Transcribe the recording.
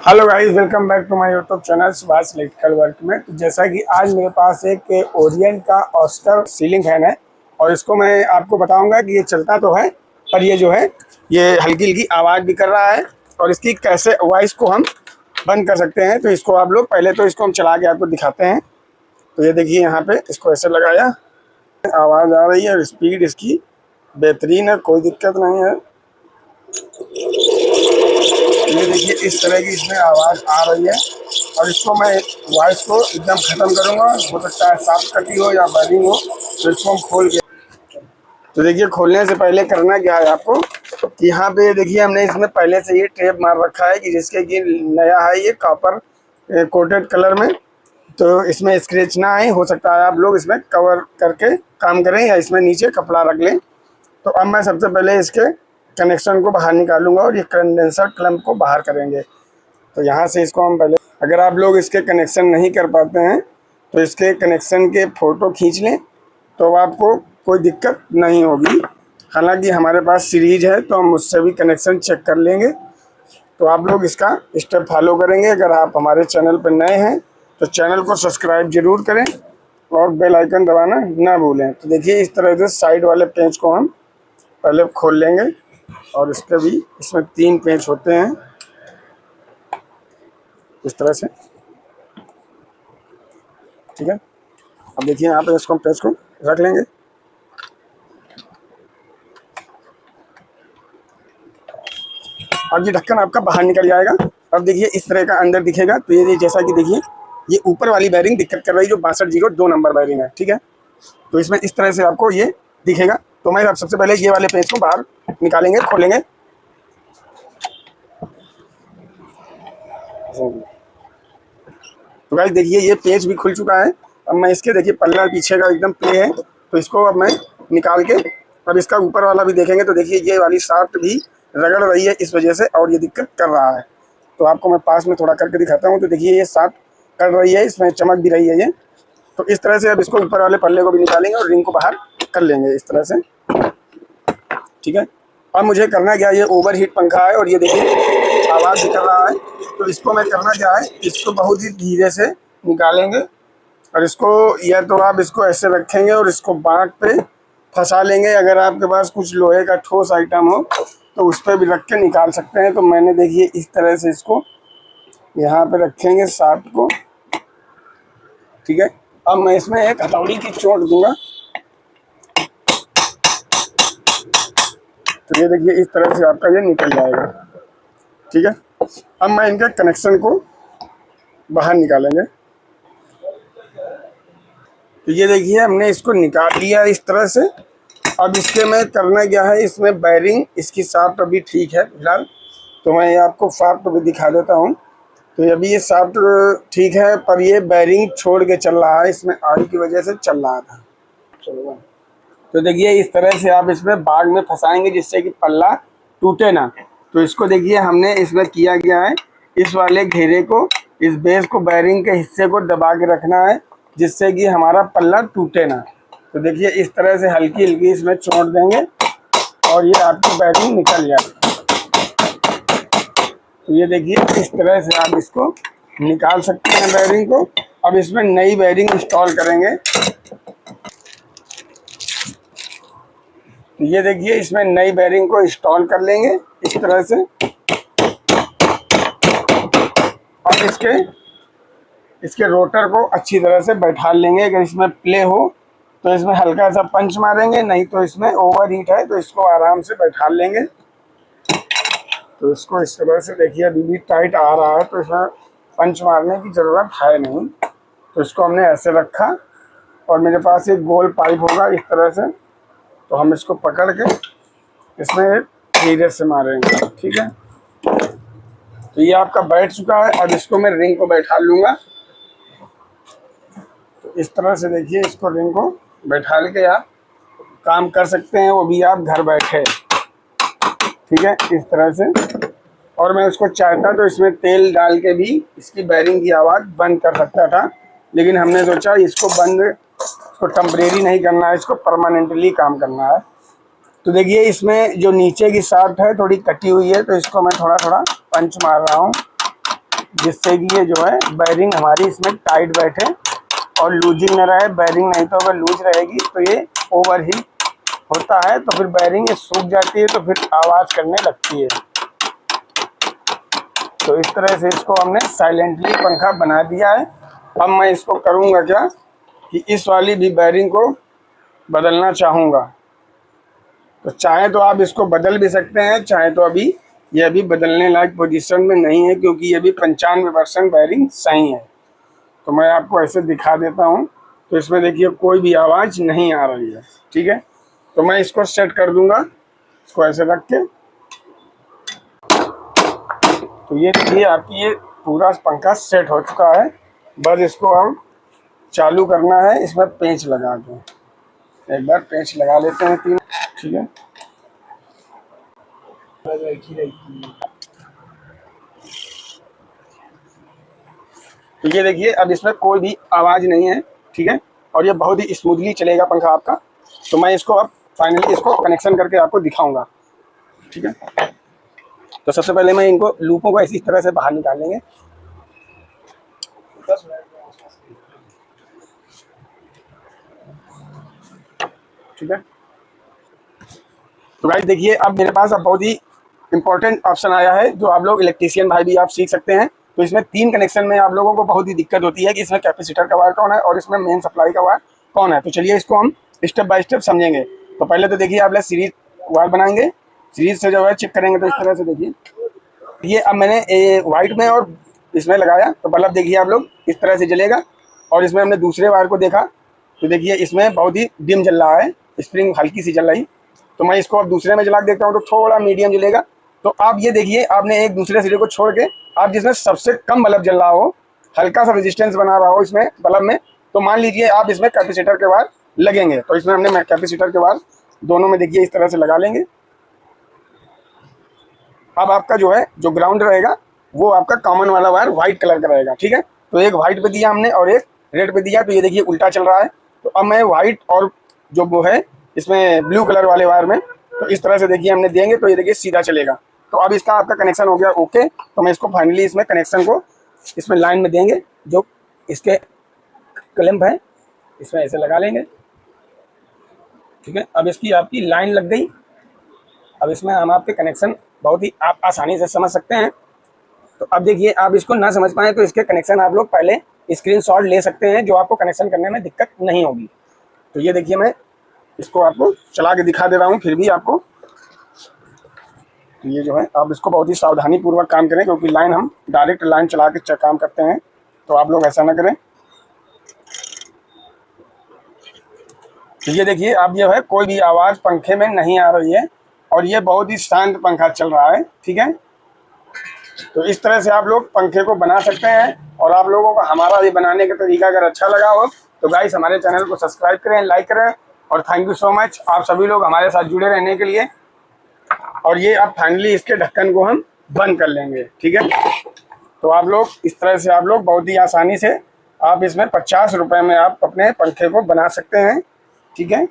Hello guys, welcome back to my YouTube channel Subhash electrical work में। तो जैसा कि आज मेरे पास एक ओरिएंट का ऑस्कर सीलिंग फैन है और इसको मैं आपको बताऊंगा कि ये चलता तो है पर ये जो है ये हल्की हल्की आवाज़ भी कर रहा है और इसकी कैसे वॉइस को हम बंद कर सकते हैं। तो इसको आप लोग पहले तो इसको हम चला के आपको दिखाते हैं। तो ये देखिए यहाँ पे इसको ऐसे लगाया, आवाज़ आ रही है और स्पीड इसकी बेहतरीन है, कोई दिक्कत नहीं है। ये देखिए इस तरह की इसमें आवाज़ आ रही है और इसको मैं वॉइस को एकदम ख़त्म करूँगा। हो सकता है साफ कटी हो या बर्निंग हो, तो इसको हम खोल के तो देखिए खोलने से पहले करना क्या है आपको कि यहाँ पे देखिए हमने इसमें पहले से ये टेप मार रखा है कि जिसके कि नया है ये कॉपर कोटेड कलर में, तो इसमें स्क्रैच ना आए। हो सकता है आप लोग इसमें कवर करके काम करें या इसमें नीचे कपड़ा रख लें। तो अब मैं सबसे पहले इसके कनेक्शन को बाहर निकालूंगा और ये कंडेंसर क्लैंप को बाहर करेंगे। तो यहाँ से इसको हम पहले, अगर आप लोग इसके कनेक्शन नहीं कर पाते हैं तो इसके कनेक्शन के फ़ोटो खींच लें तो आपको कोई दिक्कत नहीं होगी। हालांकि हमारे पास सीरीज है तो हम उससे भी कनेक्शन चेक कर लेंगे। तो आप लोग इसका स्टेप फॉलो करेंगे। अगर आप हमारे चैनल पर नए हैं तो चैनल को सब्सक्राइब जरूर करें और बेल आइकन दबाना ना भूलें। तो देखिए इस तरह से साइड वाले पेंच को हम पहले खोल लेंगे और इसके भी इसमें 3 पेंच होते हैं इस तरह से, ठीक है। अब देखिए यहाँ पे इसको हम पेंच को रख लेंगे। अब ये ढक्कन आपका बाहर निकल जाएगा। अब देखिए इस तरह का अंदर दिखेगा। तो ये जैसा कि देखिए ये ऊपर वाली बैरिंग दिक्कत कर रही है जो 6202 नंबर बैरिंग है, ठीक है। तो इसमें इस तरह से आपको ये दिखेगा। तो मैं अब सबसे पहले ये वाले पेंच को बाहर निकालेंगे, खोलेंगे। तो गाइस देखिए ये पेज भी खुल चुका है। अब मैं इसके देखिए पल्ला पीछे का एकदम प्ले है तो इसको अब मैं निकाल के अब इसका ऊपर वाला भी देखेंगे। तो देखिए ये वाली शाफ्ट भी रगड़ रही है इस वजह से और ये दिक्कत कर रहा है। तो आपको मैं पास में थोड़ा करके दिखाता हूँ। तो देखिए ये शाफ्ट कर रही है, इसमें चमक भी रही है ये। तो इस तरह से अब इसको ऊपर वाले पल्ले को भी निकालेंगे और रिंग को बाहर कर लेंगे इस तरह से, ठीक है। अब मुझे करना क्या है, ये ओवर हीट पंखा है और ये देखिए आवाज़ निकल रहा है। तो इसको मैं करना क्या है, इसको बहुत ही धीरे से निकालेंगे और इसको या तो आप इसको ऐसे रखेंगे और इसको बाँट पे फंसा लेंगे। अगर आपके पास कुछ लोहे का ठोस आइटम हो तो उस पर भी रख के निकाल सकते हैं। तो मैंने देखिए इस तरह से इसको यहाँ पे रखेंगे शाफ्ट को, ठीक है। अब मैं इसमें एक हथौड़ी की चोट दूंगा। तो ये देखिए इस तरह से आपका ये निकल जाएगा, ठीक है। अब मैं इनके कनेक्शन को बाहर निकालेंगे। तो ये देखिए हमने इसको निकाल लिया इस तरह से। अब इसके में करना क्या है, इसमें बैरिंग इसकी शाफ्ट अभी ठीक है फिलहाल। तो मैं आपको शाफ्ट भी दिखा देता हूँ। तो अभी ये शाफ्ट ठीक है पर ये बैरिंग छोड़ के चल रहा है, इसमें आड़ी की वजह से चल रहा था। चलो तो देखिए इस तरह से आप इसमें बाग में फंसाएंगे जिससे कि पल्ला टूटे ना। तो इसको देखिए हमने इसमें किया गया है, इस वाले घेरे को, इस बेस को, बैरिंग के हिस्से को दबा के रखना है जिससे कि हमारा पल्ला टूटे ना। तो देखिए इस तरह से हल्की हल्की इसमें चोट देंगे और ये आपकी बैरिंग निकल जाएगी। तो ये देखिए इस तरह से आप इसको निकाल सकते हैं बैरिंग को। अब इसमें नई बैरिंग इंस्टॉल करेंगे। तो ये देखिए इसमें नई बैरिंग को इंस्टॉल कर लेंगे इस तरह से। और इसके रोटर को अच्छी तरह से बैठा लेंगे। अगर इसमें प्ले हो तो इसमें हल्का सा पंच मारेंगे, नहीं तो इसमें ओवर हीट है तो इसको आराम से बैठा लेंगे। तो इसको इस तरह से देखिए अभी भी टाइट आ रहा है तो इसमें पंच मारने की ज़रूरत है नहीं। तो इसको हमने ऐसे रखा और मेरे पास एक गोल पाइप होगा इस तरह से। तो हम इसको पकड़ के इसमें धीरे से मारेंगे, ठीक है। तो ये आपका बैठ चुका है। अब इसको मैं रिंग को बैठा लूँगा। तो इस तरह से देखिए इसको रिंग को बैठा के आप काम कर सकते हैं, वो भी आप घर बैठे, ठीक है, इस तरह से। और मैं उसको चाहता तो इसमें तेल डाल के भी इसकी बैरिंग की आवाज़ बंद कर सकता था, लेकिन हमने सोचा इसको इसको टेम्परेरी नहीं करना है, इसको परमानेंटली काम करना है। तो देखिए इसमें जो नीचे की शाफ्ट है थोड़ी कटी हुई है तो इसको मैं थोड़ा थोड़ा पंच मार रहा हूँ। जिससे कि ये जो है बैरिंग हमारी इसमें टाइट बैठे और लूजिंग न रहे। बैरिंग नहीं तो अगर लूज रहेगी तो ये ओवर हीट होता है, तो फिर बैरिंग ये सूख जाती है, तो फिर आवाज़ करने लगती है। तो इस तरह से इसको हमने साइलेंटली पंखा बना दिया है। अब मैं इसको करूँगा क्या कि इस वाली भी बैरिंग को बदलना चाहूँगा। तो चाहे तो आप इसको बदल भी सकते हैं, चाहे तो अभी ये अभी बदलने लायक पोजीशन में नहीं है, क्योंकि ये भी 95% बैरिंग सही है। तो मैं आपको ऐसे दिखा देता हूँ। तो इसमें देखिए कोई भी आवाज़ नहीं आ रही है, ठीक है। तो मैं इसको सेट कर दूंगा, इसको ऐसे रख के। तो ये देखिए आपकी ये पूरा पंखा सेट हो चुका है। बस इसको हम चालू करना है, इसमें पेंच लगा के। एक बार पेंच लगा लेते हैं 3, ठीक है। तो ये देखिए अब इसमें कोई भी आवाज़ नहीं है, ठीक है। और ये बहुत ही स्मूथली चलेगा पंखा आपका। तो मैं इसको अब फाइनली इसको कनेक्शन करके आपको दिखाऊंगा, ठीक है। तो सबसे पहले मैं इनको लूपों को इसी तरह से बाहर निकाल लेंगे। ठीक है। तो गाइस देखिए अब मेरे पास अब बहुत ही इंपॉर्टेंट ऑप्शन आया है, जो आप लोग इलेक्ट्रीशियन भाई भी आप सीख सकते हैं। तो इसमें 3 कनेक्शन में आप लोगों को बहुत ही दिक्कत होती है कि इसमें कैपेसिटर का वायर कौन है और इसमें मेन सप्लाई का वायर कौन है। तो चलिए इसको हम स्टेप बाय स्टेप समझेंगे। तो पहले तो देखिए आप लोग सीरीज वायर बनाएंगे, सीरीज से जो है चेक करेंगे। तो इस तरह से देखिए ये अब मैंने वाइट में और इसमें लगाया, तो बल्ब देखिए आप लोग इस तरह से जलेगा। और इसमें हमने दूसरे वायर को देखा, तो देखिए इसमें बहुत ही डिम जल रहा है, स्प्रिंग हल्की सी जल रही। तो मैं इसको अब दूसरे में जला के देखता हूँ, तो थोड़ा मीडियम जलेगा। तो आप ये देखिए आपने एक दूसरे सिरे को छोड़ के आप जिसमें सबसे कम बल्ब जल रहा हो, हल्का सा रेजिस्टेंस बना रहा हो इसमें बल्ब में, तो मान लीजिए आप इसमें कैपेसिटर के वायर लगेंगे। तो इसमें हमने कैपेसिटर के वायर दोनों में देखिए इस तरह से लगा लेंगे। अब आपका जो है जो ग्राउंड रहेगा वो आपका कॉमन वाला वायर व्हाइट कलर का रहेगा, ठीक है। तो एक व्हाइट पे दिया हमने और एक रेड पे दिया। तो ये देखिए उल्टा चल रहा है। तो अब मैं व्हाइट और जो वो है इसमें ब्लू कलर वाले वायर में, तो इस तरह से देखिए हमने देंगे, तो ये देखिए सीधा चलेगा। तो अब इसका आपका कनेक्शन हो गया ओके। तो मैं इसको फाइनली इसमें कनेक्शन को इसमें लाइन में देंगे, जो इसके क्लैंप है इसमें ऐसे लगा लेंगे, ठीक है। अब इसकी आपकी लाइन लग गई। अब इसमें हम आपके कनेक्शन बहुत ही आप आसानी से समझ सकते हैं। तो अब देखिए आप इसको ना समझ पाए तो इसके कनेक्शन आप लोग पहले स्क्रीनशॉट ले सकते हैं, जो आपको कनेक्शन करने में दिक्कत नहीं होगी। तो ये देखिए मैं इसको आपको चला के दिखा दे रहा हूँ फिर भी आपको। तो ये जो है आप इसको बहुत ही सावधानी पूर्वक काम करें, क्योंकि लाइन हम डायरेक्ट लाइन चला के काम करते हैं, तो आप लोग ऐसा ना करें। तो ये देखिए अब ये है कोई भी आवाज़ पंखे में नहीं आ रही है और ये बहुत ही शांत पंखा चल रहा है, ठीक है। तो इस तरह से आप लोग पंखे को बना सकते हैं। और आप लोगों को हमारा ये बनाने का तरीका अगर अच्छा लगा हो तो गाइस हमारे चैनल को सब्सक्राइब करें, लाइक करें। और थैंक यू सो मच आप सभी लोग हमारे साथ जुड़े रहने के लिए। और ये अब फाइनली इसके ढक्कन को हम बंद कर लेंगे, ठीक है। तो आप लोग इस तरह से आप लोग बहुत ही आसानी से आप इसमें 50 रुपये में आप अपने पंखे को बना सकते हैं, ठीक है।